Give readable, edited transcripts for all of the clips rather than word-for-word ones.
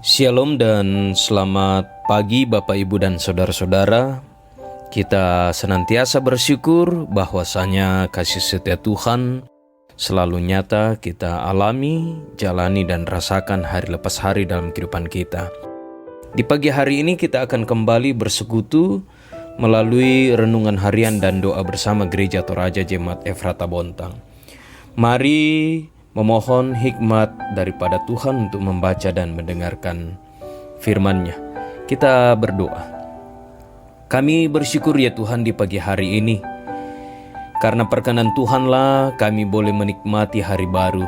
Shalom dan selamat pagi Bapak Ibu dan Saudara-saudara. Kita senantiasa bersyukur bahwasanya kasih setia Tuhan selalu nyata kita alami, jalani dan rasakan hari lepas hari dalam kehidupan kita. Di pagi hari ini kita akan kembali bersekutu melalui renungan harian dan doa bersama Gereja Toraja Jemaat Efrata Bontang. Mari memohon hikmat daripada Tuhan untuk membaca dan mendengarkan firman-Nya. Kita berdoa. Kami bersyukur ya Tuhan di pagi hari ini. Karena perkenan Tuhanlah kami boleh menikmati hari baru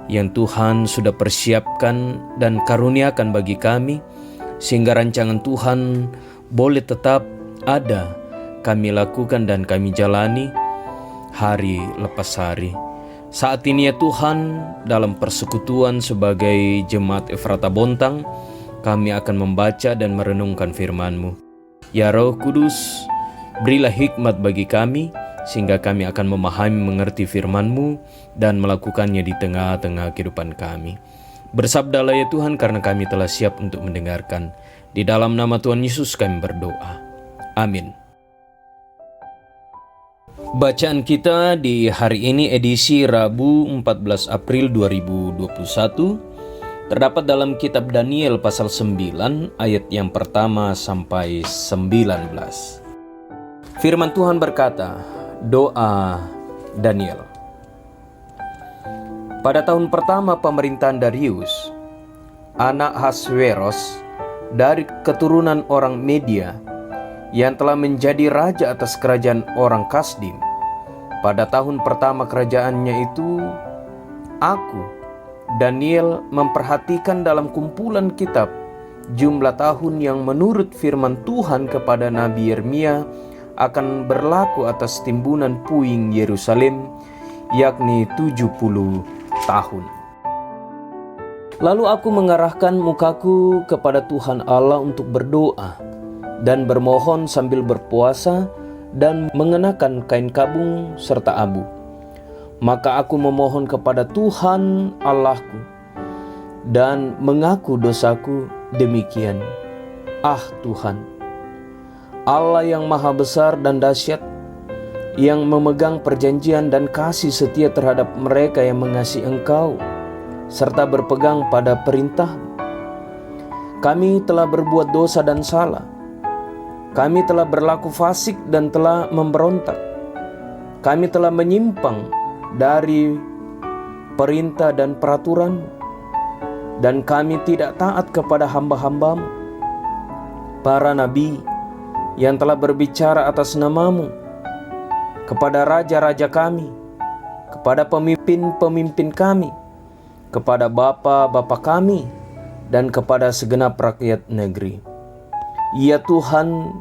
yang Tuhan sudah persiapkan dan karuniakan bagi kami, sehingga rancangan Tuhan boleh tetap ada, kami lakukan dan kami jalani hari lepas hari. Saat ini ya Tuhan, dalam persekutuan sebagai Jemaat Efrata Bontang, kami akan membaca dan merenungkan firman-Mu. Ya Roh Kudus, berilah hikmat bagi kami, sehingga kami akan memahami mengerti firman-Mu dan melakukannya di tengah-tengah kehidupan kami. Bersabdalah ya Tuhan, karena kami telah siap untuk mendengarkan. Di dalam nama Tuhan Yesus kami berdoa. Amin. Bacaan kita di hari ini edisi Rabu 14 April 2021 terdapat dalam kitab Daniel pasal 9 ayat yang pertama sampai 19. Firman Tuhan berkata, doa Daniel. Pada tahun pertama pemerintahan Darius, anak Ahasweros dari keturunan orang Media yang telah menjadi raja atas kerajaan orang Kasdim. Pada tahun pertama kerajaannya itu, aku, Daniel, memperhatikan dalam kumpulan kitab jumlah tahun yang menurut firman Tuhan kepada Nabi Yeremia akan berlaku atas timbunan puing Yerusalem, yakni 70 tahun. Lalu aku mengarahkan mukaku kepada Tuhan Allah untuk berdoa dan bermohon sambil berpuasa dan mengenakan kain kabung serta abu. Maka aku memohon kepada Tuhan Allahku dan mengaku dosaku demikian. Ah Tuhan, Allah yang maha besar dan dahsyat, yang memegang perjanjian dan kasih setia terhadap mereka yang mengasihi Engkau, serta berpegang pada perintah-Mu. Kami telah berbuat dosa dan salah. Kami telah berlaku fasik dan telah memberontak. Kami telah menyimpang dari perintah dan peraturan-Mu, dan kami tidak taat kepada hamba-hamba-Mu, para nabi yang telah berbicara atas nama-Mu, kepada raja-raja kami, kepada pemimpin-pemimpin kami, kepada bapa-bapa kami, dan kepada segenap rakyat negeri. Ya Tuhan,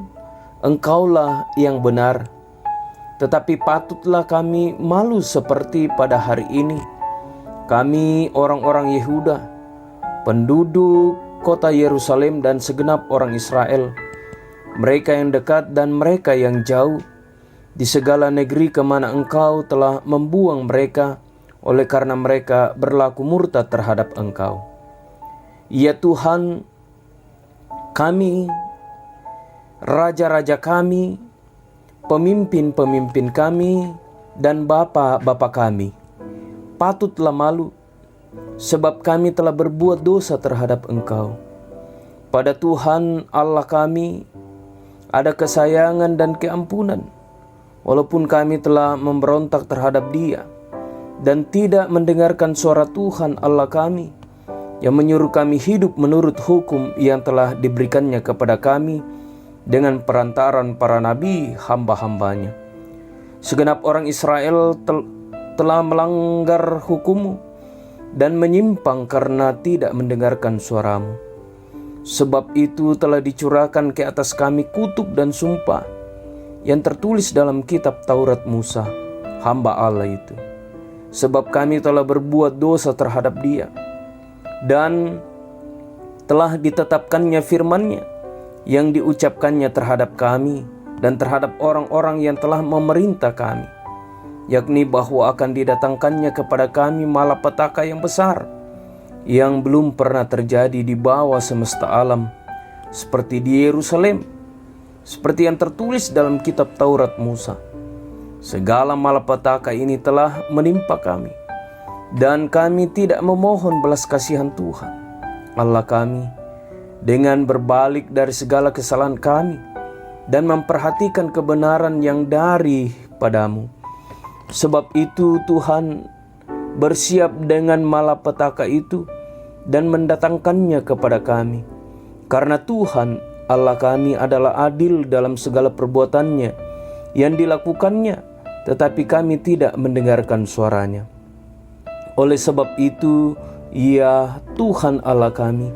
Engkaulah yang benar, tetapi patutlah kami malu seperti pada hari ini. Kami orang-orang Yehuda, penduduk kota Yerusalem dan segenap orang Israel, mereka yang dekat dan mereka yang jauh, di segala negeri kemana Engkau telah membuang mereka, oleh karena mereka berlaku murtad terhadap Engkau. Ya Tuhan, kami, raja-raja kami, pemimpin-pemimpin kami, dan bapa-bapa kami patutlah malu, sebab kami telah berbuat dosa terhadap Engkau. Pada Tuhan Allah kami ada kesayangan dan keampunan, walaupun kami telah memberontak terhadap Dia dan tidak mendengarkan suara Tuhan Allah kami yang menyuruh kami hidup menurut hukum yang telah diberikannya kepada kami dengan perantaran para nabi hamba-hambanya. Segenap orang Israel telah melanggar hukum-Mu dan menyimpang karena tidak mendengarkan suara-Mu. Sebab itu telah dicurahkan ke atas kami kutuk dan sumpah yang tertulis dalam kitab Taurat Musa, hamba Allah itu. Sebab kami telah berbuat dosa terhadap Dia, dan telah ditetapkannya firman-Nya yang diucapkannya terhadap kami dan terhadap orang-orang yang telah memerintah kami, yakni bahwa akan didatangkannya kepada kami malapetaka yang besar, yang belum pernah terjadi di bawah semesta alam, seperti di Yerusalem, seperti yang tertulis dalam kitab Taurat Musa. Segala malapetaka ini telah menimpa kami, dan kami tidak memohon belas kasihan Tuhan Allah kami dengan berbalik dari segala kesalahan kami dan memperhatikan kebenaran yang dari padamu. Sebab itu Tuhan bersiap dengan malapetaka itu dan mendatangkannya kepada kami. Karena Tuhan Allah kami adalah adil dalam segala perbuatannya yang dilakukannya, tetapi kami tidak mendengarkan suaranya. Oleh sebab itu, ya Tuhan Allah kami,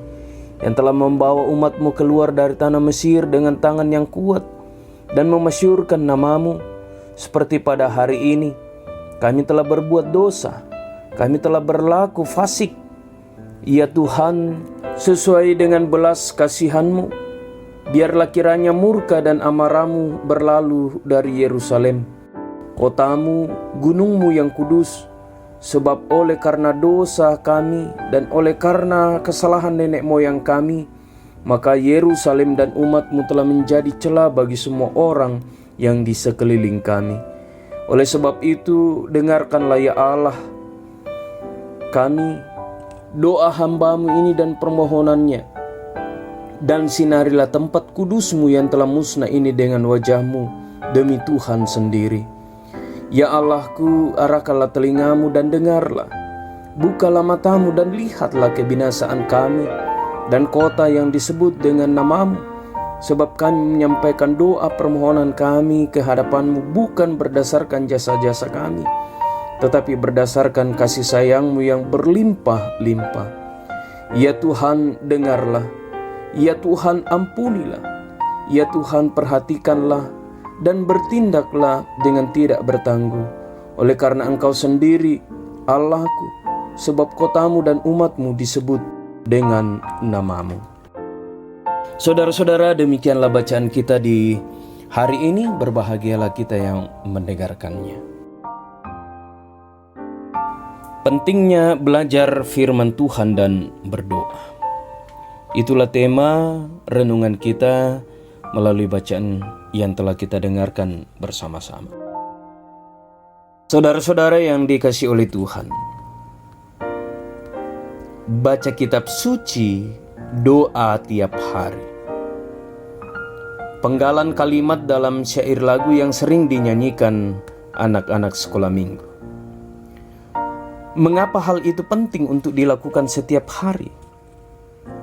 yang telah membawa umat-Mu keluar dari tanah Mesir dengan tangan yang kuat dan memasyurkan nama-Mu, seperti pada hari ini, kami telah berbuat dosa, kami telah berlaku fasik. Ya Tuhan, sesuai dengan belas kasihan-Mu, biarlah kiranya murka dan amarah-Mu berlalu dari Yerusalem, kotamu, gunung-Mu yang kudus. Sebab oleh karena dosa kami dan oleh karena kesalahan nenek moyang kami, maka Yerusalem dan umat-Mu telah menjadi celah bagi semua orang yang di sekeliling kami. Oleh sebab itu, dengarkanlah ya Allah kami, doa hamba-Mu ini dan permohonannya, dan sinarilah tempat kudus-Mu yang telah musnah ini dengan wajah-Mu demi Tuhan sendiri. Ya Allahku, arahkanlah telinga-Mu dan dengarlah. Bukalah mata-Mu dan lihatlah kebinasaan kami dan kota yang disebut dengan nama-Mu. Sebab kami menyampaikan doa permohonan kami ke hadapan-Mu bukan berdasarkan jasa-jasa kami, tetapi berdasarkan kasih sayang-Mu yang berlimpah-limpah. Ya Tuhan, dengarlah. Ya Tuhan, ampunilah. Ya Tuhan, perhatikanlah dan bertindaklah dengan tidak bertangguh. Oleh karena Engkau sendiri Allahku, sebab kotamu dan umat-Mu disebut dengan nama-Mu. Saudara-saudara, demikianlah bacaan kita di hari ini. Berbahagialah kita yang mendengarkannya. Pentingnya belajar firman Tuhan dan berdoa. Itulah tema renungan kita melalui bacaan yang telah kita dengarkan bersama-sama. Saudara-saudara yang dikasihi oleh Tuhan, baca kitab suci, doa tiap hari. Penggalan kalimat dalam syair lagu yang sering dinyanyikan anak-anak sekolah minggu. Mengapa hal itu penting untuk dilakukan setiap hari?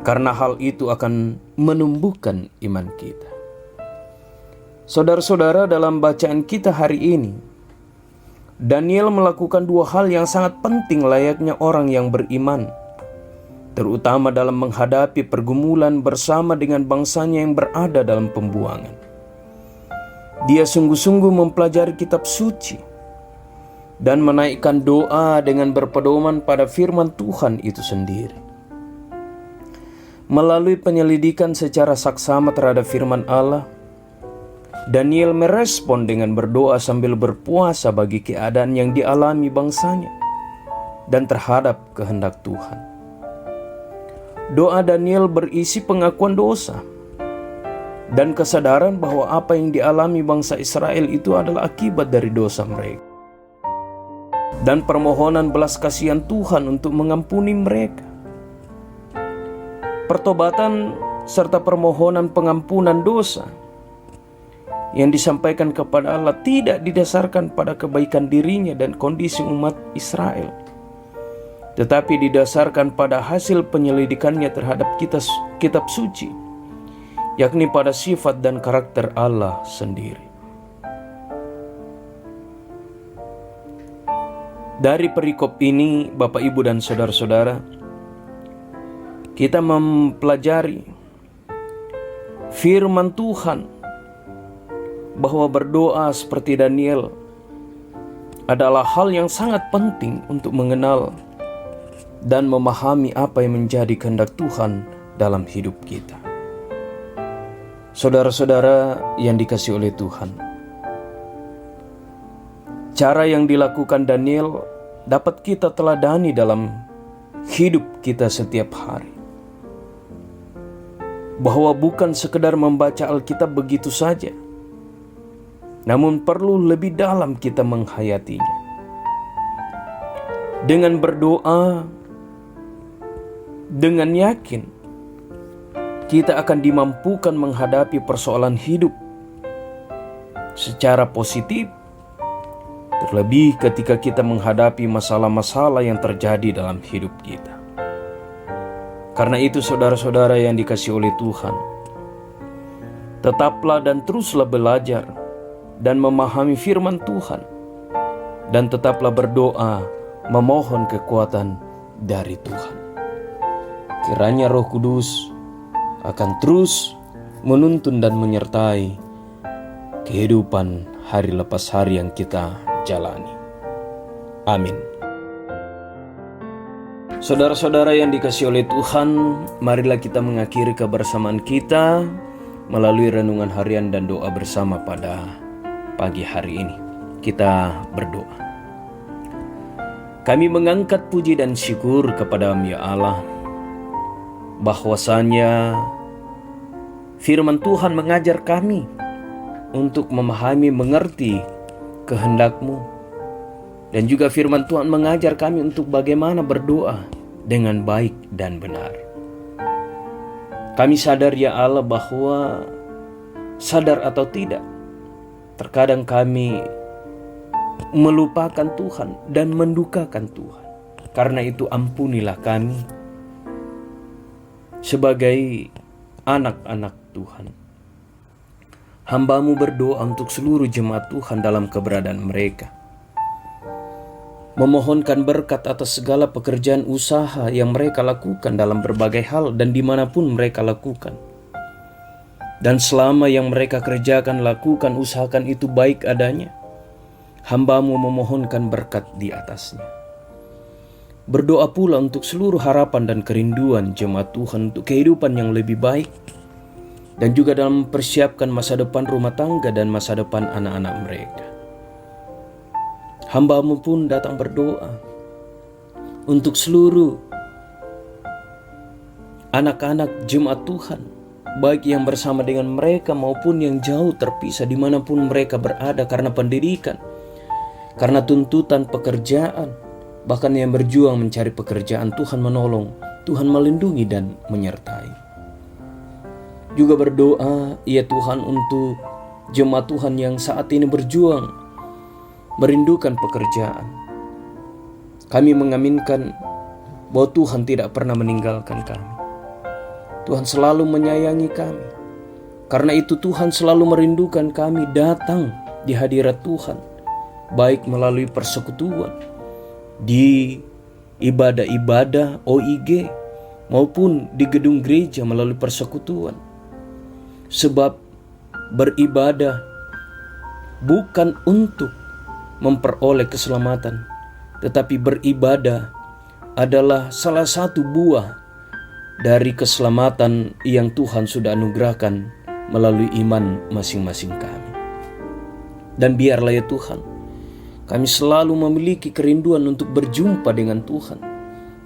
Karena hal itu akan menumbuhkan iman kita. Saudara-saudara, dalam bacaan kita hari ini, Daniel melakukan dua hal yang sangat penting layaknya orang yang beriman, terutama dalam menghadapi pergumulan bersama dengan bangsanya yang berada dalam pembuangan. Dia sungguh-sungguh mempelajari kitab suci dan menaikkan doa dengan berpedoman pada firman Tuhan itu sendiri. Melalui penyelidikan secara saksama terhadap firman Allah, Daniel merespon dengan berdoa sambil berpuasa bagi keadaan yang dialami bangsanya dan terhadap kehendak Tuhan. Doa Daniel berisi pengakuan dosa dan kesadaran bahwa apa yang dialami bangsa Israel itu adalah akibat dari dosa mereka, dan permohonan belas kasihan Tuhan untuk mengampuni mereka. Pertobatan serta permohonan pengampunan dosa yang disampaikan kepada Allah tidak didasarkan pada kebaikan dirinya dan kondisi umat Israel, tetapi didasarkan pada hasil penyelidikannya terhadap kitab suci, yakni pada sifat dan karakter Allah sendiri. Dari perikop ini, Bapak, Ibu, dan saudara-saudara, kita mempelajari firman Tuhan bahwa berdoa seperti Daniel adalah hal yang sangat penting untuk mengenal dan memahami apa yang menjadi kehendak Tuhan dalam hidup kita. Saudara-saudara yang dikasihi oleh Tuhan, cara yang dilakukan Daniel dapat kita teladani dalam hidup kita setiap hari. Bahwa bukan sekedar membaca Alkitab begitu saja, namun perlu lebih dalam kita menghayatinya. Dengan berdoa, dengan yakin, kita akan dimampukan menghadapi persoalan hidup secara positif, terlebih ketika kita menghadapi masalah-masalah yang terjadi dalam hidup kita. Karena itu saudara-saudara yang dikasihi oleh Tuhan, tetaplah dan teruslah belajar dan memahami firman Tuhan, dan tetaplah berdoa memohon kekuatan dari Tuhan. Kiranya Roh Kudus akan terus menuntun dan menyertai kehidupan hari lepas hari yang kita jalani. Amin. Saudara-saudara yang dikasihi oleh Tuhan, marilah kita mengakhiri kebersamaan kita melalui renungan harian dan doa bersama pada pagi hari ini. Kita berdoa. Kami mengangkat puji dan syukur kepada-Mu ya Allah, bahwasanya firman Tuhan mengajar kami untuk memahami, mengerti kehendak-Mu. Dan juga firman Tuhan mengajar kami untuk bagaimana berdoa dengan baik dan benar. Kami sadar ya Allah bahwa sadar atau tidak, terkadang kami melupakan Tuhan dan mendukakan Tuhan. Karena itu ampunilah kami sebagai anak-anak Tuhan. Hamba-Mu berdoa untuk seluruh jemaat Tuhan dalam keberadaan mereka, memohonkan berkat atas segala pekerjaan usaha yang mereka lakukan dalam berbagai hal dan dimanapun mereka lakukan. Dan selama yang mereka kerjakan, lakukan, usahakan itu baik adanya, hamba-Mu memohonkan berkat di atasnya. Berdoa pula untuk seluruh harapan dan kerinduan jemaat Tuhan untuk kehidupan yang lebih baik, dan juga dalam mempersiapkan masa depan rumah tangga dan masa depan anak-anak mereka. Hamba-Mu pun datang berdoa untuk seluruh anak-anak jemaat Tuhan, baik yang bersama dengan mereka maupun yang jauh terpisah dimanapun mereka berada karena pendidikan, karena tuntutan pekerjaan, bahkan yang berjuang mencari pekerjaan. Tuhan menolong, Tuhan melindungi dan menyertai. Juga berdoa ya Tuhan untuk jemaat Tuhan yang saat ini berjuang merindukan pekerjaan. Kami mengaminkan bahwa Tuhan tidak pernah meninggalkan kami. Tuhan selalu menyayangi kami. Karena itu Tuhan selalu merindukan kami datang di hadirat Tuhan, baik melalui persekutuan, di ibadah-ibadah OIG, maupun di gedung gereja melalui persekutuan. Sebab beribadah bukan untuk memperoleh keselamatan, tetapi beribadah adalah salah satu buah dari keselamatan yang Tuhan sudah anugerahkan melalui iman masing-masing kami. Dan biarlah ya Tuhan, kami selalu memiliki kerinduan untuk berjumpa dengan Tuhan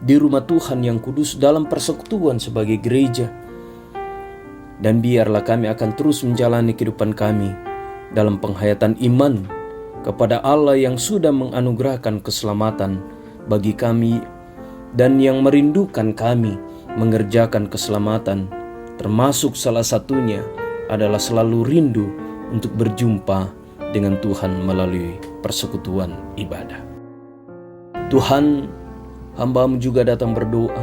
di rumah Tuhan yang kudus dalam persekutuan sebagai gereja. Dan biarlah kami akan terus menjalani kehidupan kami dalam penghayatan iman kepada Allah yang sudah menganugerahkan keselamatan bagi kami dan yang merindukan kami mengerjakan keselamatan, termasuk salah satunya adalah selalu rindu untuk berjumpa dengan Tuhan melalui persekutuan ibadah. Tuhan, hamba-Mu juga datang berdoa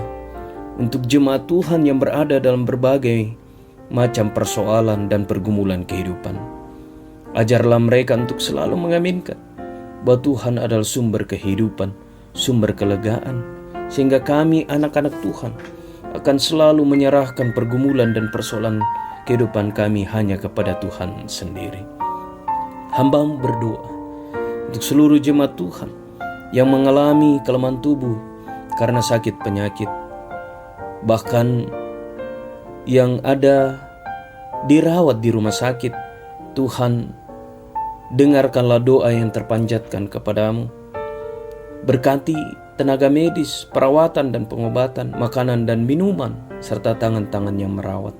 untuk jemaat Tuhan yang berada dalam berbagai macam persoalan dan pergumulan kehidupan. Ajarlah mereka untuk selalu mengaminkan bahwa Tuhan adalah sumber kehidupan, sumber kelegaan, sehingga kami anak-anak Tuhan akan selalu menyerahkan pergumulan dan persoalan kehidupan kami hanya kepada Tuhan sendiri. Hamba-Mu berdoa untuk seluruh jemaat Tuhan yang mengalami kelemahan tubuh karena sakit penyakit, bahkan yang ada dirawat di rumah sakit. Tuhan, dengarkanlah doa yang terpanjatkan kepada-Mu. Berkati tenaga medis, perawatan dan pengobatan, makanan dan minuman, serta tangan-tangan yang merawat.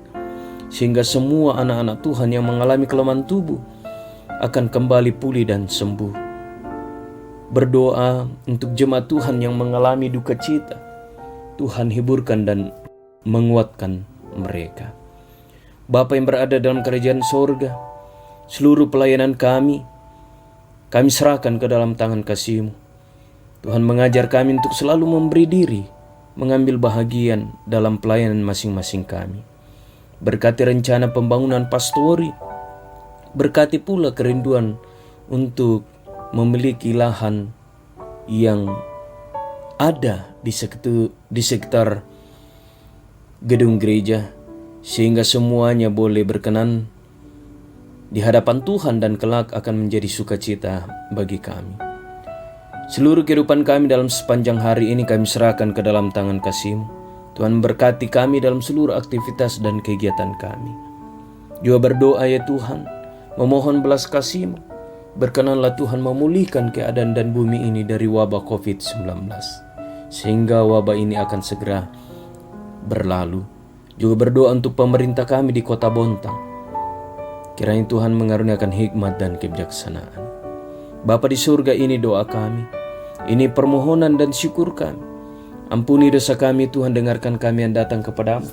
Sehingga semua anak-anak Tuhan yang mengalami kelemahan tubuh akan kembali pulih dan sembuh. Berdoa untuk jemaat Tuhan yang mengalami duka cita. Tuhan hiburkan dan menguatkan mereka. Bapa yang berada dalam kerajaan sorga, seluruh pelayanan kami serahkan ke dalam tangan kasih-Mu. Tuhan mengajar kami untuk selalu memberi diri, mengambil bahagian dalam pelayanan masing-masing kami. Berkati rencana pembangunan pastori, berkati pula kerinduan untuk memiliki lahan yang ada di sekitar gedung gereja, sehingga semuanya boleh berkenan di hadapan Tuhan dan kelak akan menjadi sukacita bagi kami. Seluruh kehidupan kami dalam sepanjang hari ini kami serahkan ke dalam tangan kasih-Mu. Tuhan berkati kami dalam seluruh aktivitas dan kegiatan kami. Juga berdoa ya Tuhan, memohon belas kasih-Mu. Berkenanlah Tuhan memulihkan keadaan dan bumi ini dari wabah COVID-19. Sehingga wabah ini akan segera berlalu. Juga berdoa untuk pemerintah kami di Kota Bontang. Kiranya Tuhan mengaruniakan hikmat dan kebijaksanaan. Bapa di surga, ini doa kami. Ini permohonan dan syukur kami. Ampuni dosa kami Tuhan, dengarkan kami yang datang kepadamu.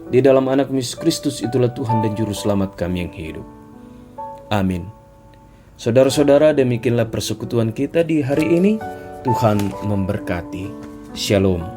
Di dalam anak Yesus Kristus itulah Tuhan dan Juru Selamat kami yang hidup. Amin. Saudara-saudara, demikianlah persekutuan kita di hari ini. Tuhan memberkati. Shalom.